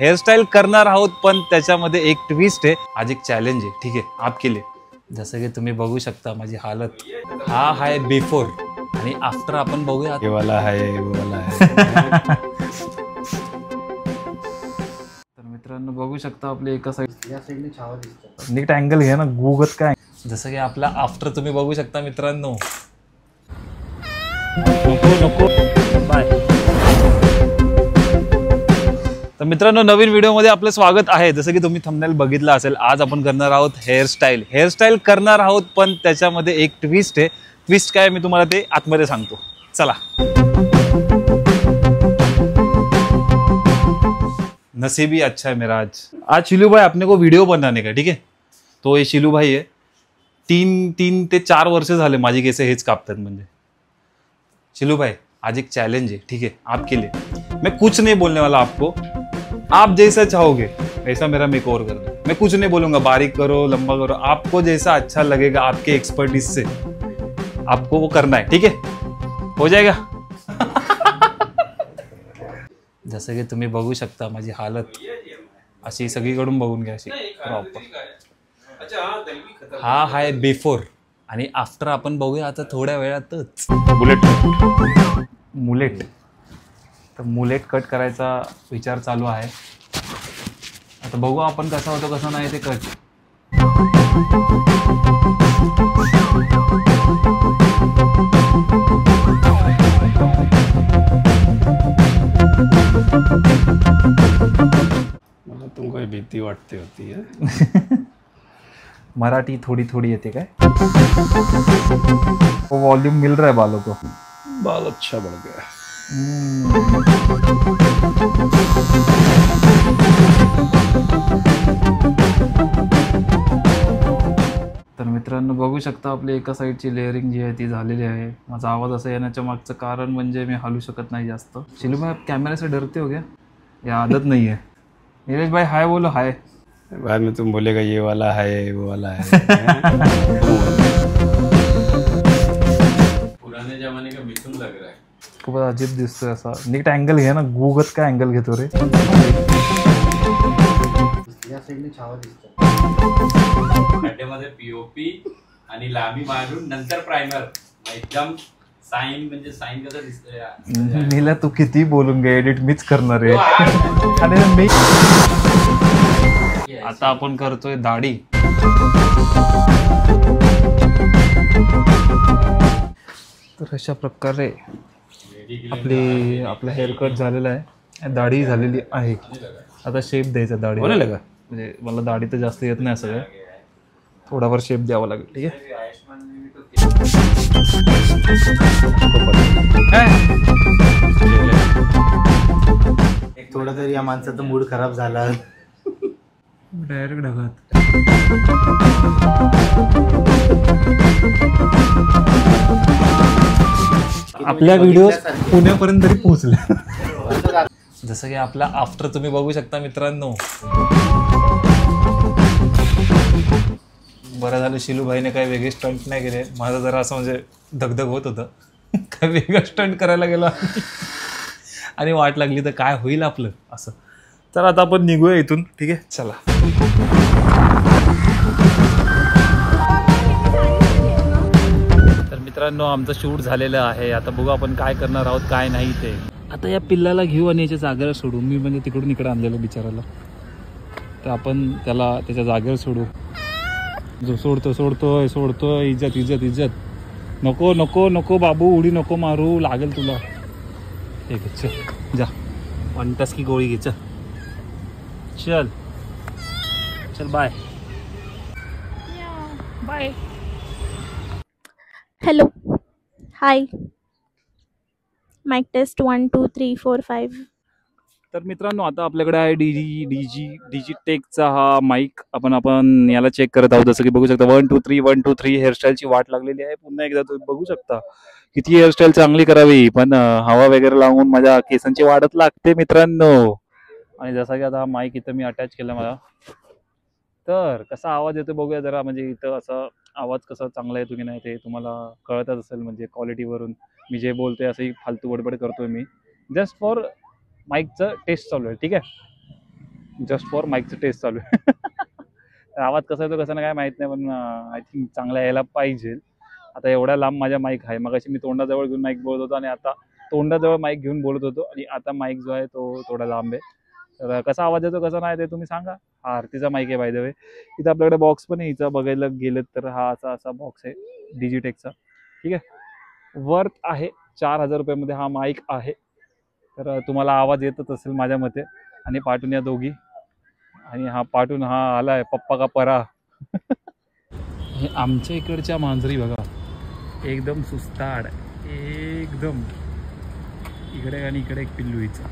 Hairstyle करणार आहोत, पण त्याच्यामध्ये एक ट्विस्ट आहे. आज एक चॅलेंज आहे, ठीक आहे, आपके लिए. जसं की तुम्ही बघू शकता माझी हालत. हा आहे बिफोर आणि आफ्टर आपण बघूया. ये वाला है, वो वाला है. तर मित्रांनो बघू शकता आपले एका साईड या साईडने छावा दिसतो. नीट अँगल घ्या ना, गुगत काय. जसं की आपला आफ्टर तुम्ही बघू शकता मित्रांनो. नको बाय. तर मित्रांनो नवीन व्हिडिओमध्ये आपलं स्वागत आहे. जसं की तुम्ही थंबनेल बघितला असेल, आज आपण करणार आहोत हेअरस्टाईल करणार आहोत, पण त्याच्यामध्ये एक ट्विस्ट आहे. ट्विस्ट काय मी तुम्हाला ते आतमध्ये सांगतो, चला. नसीबी अच्छा है मेरा. आज शिलू भाई अपने को वीडियो बनाने का, ठीक है. तो ये शिलू भाई है. 3 ते 4 वर्ष झाले माझी केस हेच कापतात. म्हणजे शिलू भाई आज एक चैलेंज है, ठीक है, आपके लिए. मैं कुछ नहीं बोलने वाला आपको. आप जैसा चाहोगे ऐसा मेरा मेकओवर कर दो. मैं कुछ नहीं बोलूंगा, बारीक करो लंबा करो, आपको जैसा अच्छा लगेगा आपके एक्सपर्टीज से आपको वो करना है, ठीक है. हो जाएगा. जसं की तुम्ही बघू शकता माझी हालत अशी सगळीकडून बघून घ्या, अशी प्रॉपर. हा आहे बिफोर आणि आफ्टर आपण बघूया आता थोड्या वेळातच. मुलेट तर मुलेट कट करायचा विचार चालू आहे. आता बघू आपण कसा होतो कसा नाही ते कट. मला तुमको भीती वाटते होती है. मराठी थोड़ी थोड़ी येते काय. वो वॉल्यूम मिल रहा है बालों को. बाल अच्छा बढ़ गया. तर मित्रांनो बघू शकता आपली एका साईडची लेअरिंग जी आहे ती झालेली आहे. माझा आवाज असा येण्याच्या मागचं कारण म्हणजे मी हलू शकत नाही जास्त. शिलू भाई आप कैमरे से डरते हो क्या? या आदत नहीं है. नीरज भाई हाय बोलो. हाय. बाद में तुम बोलेगा ये वाला है, वो वाला है. पुराने जमाने का मिथुन लग रहा है. खूप अजीब दिसतोय असा. नीट अँगल घ्या ना, गुगत काय अँगल घेतो रे. या साईडने छावा दिसतो. खड्ड्यामध्ये पीओपी आणि लांबी मारून नंतर प्रायमर. एकदम साइन म्हणजे साइन कसं दिसतंय. नीला तू किती बोलून गे, एडिट मीच करणार आहे. आणि मी आता आपण करतोय दाढी. तर अशा प्रकारे आपला हेअरकट झालेला आहे, दाढी झालेली आहे. आता शेप द्यायचा दाढी. म्हणजे मला दाढी तर जास्त येत नाही, सगळं थोडाफार शेप द्यावा लागेल, ठीक आहे. थोडा तरी या माणसाचा मूड खराब झाला. डायरेक्ट ढगात. आपल्या व्हिडिओ पुण्यापर्यंत तरी पोहोचल्या. जसं की आपला आफ्टर तुम्ही बघू शकता मित्रांनो. बरं झालं शिलू भाईने काही वेगळे स्टंट नाही केले. माझं जरा असं म्हणजे धगधग होत होतं. काय वेगळं स्टंट करायला गेला आणि वाट लागली तर काय होईल आपलं असं. तर आता आपण निघूया इथून, ठीक आहे, चला. तर मित्रांनो आमचं शूट झालेलं आहे. आता बघू आपण काय करणार आहोत काय नाही ते. आता या पिल्लाला घेऊ आणि याच्या जागेवर सोडू. मी म्हणजे तिकडून इकडे आणलेलं बिचाराला, तर आपण त्याला त्याच्या जागेवर सोडू. जो सोडतोय. इज्जत. नको नको नको बाबू, उडी नको मारू, लागेल तुला. ठीक आहे चल जा. 1 टस की गोळी घे. चल bye. Bye. Hello hi. Mike test 1 2 3 4 5. तर मित्रांनो आता आपल्याकडे आहे डीजी टेकचा हा माईक. आपण याला चेक करत आहोत. जसं की बघू शकता 1 2 3 1 2 3 हेअरस्टाईलची वाट लागलेली आहे. पुन्हा एकदा तुम्ही बघू शकता किती हेअरस्टाईल चांगली करावी, पण हवा वगैरे लावून माझ्या केसांची वाढत लागते मित्रांनो. आणि जसा की आता हा माईक इथं मी अटॅच केला मला, तर कसा आवाज येतो बघूया जरा. म्हणजे इथं असा आवाज कसा चांगला येतो की नाही ते तुम्हाला कळतच असेल. म्हणजे क्वालिटीवरून मी जे बोलतोय असंही फालतू बडबड करतोय मी. जस्ट फॉर माईकचं टेस्ट चालू आहे, ठीक आहे. जस्ट फॉर माईकचं टेस्ट चालू आहे. तर आवाज कसा येतो कसा नाही काय माहीत नाही, पण आय थिंक चांगला यायला पाहिजे. आता एवढ्या लांब माझ्या माईक आहे, मग मी तोंडाजवळ घेऊन माईक बोलत होतो आणि आता तोंडाजवळ माईक घेऊन बोलत होतो आणि आता माईक जो आहे तो थोडा लांब आहे. तर कसा आवाज येतो कसा नाही ते तुम्ही सांगा. हा आरतीचा माईक आहे बाय द वे. इथं आपल्याकडे बॉक्स पण आहे, हिचा बघायला गेलं तर हा असा बॉक्स आहे डिजिटेकचा. ठीक आहे, वर्थ आहे 4,000 रुपयामध्ये हा माईक आहे. तर तुम्हाला आवाज येतच असेल माझ्या मते. आणि पाठून या दोघी, आणि हा पाठून हा आलाय पप्पा का परा. हे आमच्या इकडच्या मांजरी बघा, एकदम सुस्ताड, एकदम. इकडे आणि इकडे एक पिल्लू हिचा.